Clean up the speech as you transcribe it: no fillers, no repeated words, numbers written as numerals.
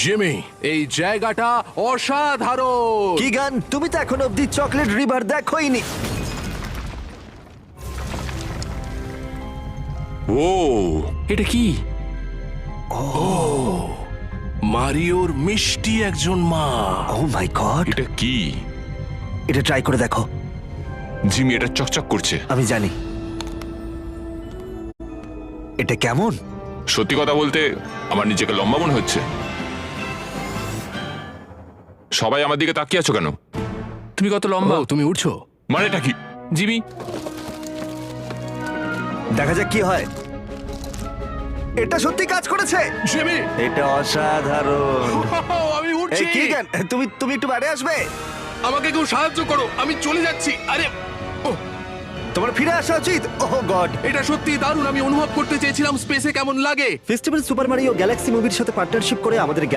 Jimmy, এই জায়গাটা অসাধারণ। কিগান, তুমি তো এখন অব্দি চকলেট রিভার দেখোইনি। ও এটা কি? মারিওর মিষ্টি একজন মা। ও মাই গড, এটা কি? এটা ট্রাই করে দেখো। জিমি, এটা চকচক করছে। আমি জানি। এটা কেমন? সত্যি কথা বলতে আমার নিজেকে লম্বা মনে হচ্ছে। সবাই আমার দিকে তাকিয়ে আছো কেন? তুমি কত লম্বা? ও, তুমি উঠছো? মানেটা কি? জিমি, দেখা যাক কি হয়। এটা সত্যি কাজ করেছে। জিমি, এটা অসাধারণ। আমি এই উঠছি। কিগান, তুমি একটু বাইরে আসবে? আমাকে কেউ সাহায্য করো, আমি চলে যাচ্ছি। আরে ওহ, তোমার ফিরে আসা উচিত। ওহ গড। এটা সত্যি দারুণ। আমি অনুভব করতে চেয়েছিলাম স্পেসে কেমন লাগে। ফেস্টিভ্যাল সুপার মারিও গ্যালাক্সি মুভির সাথে পার্টনারশিপ করে আমাদের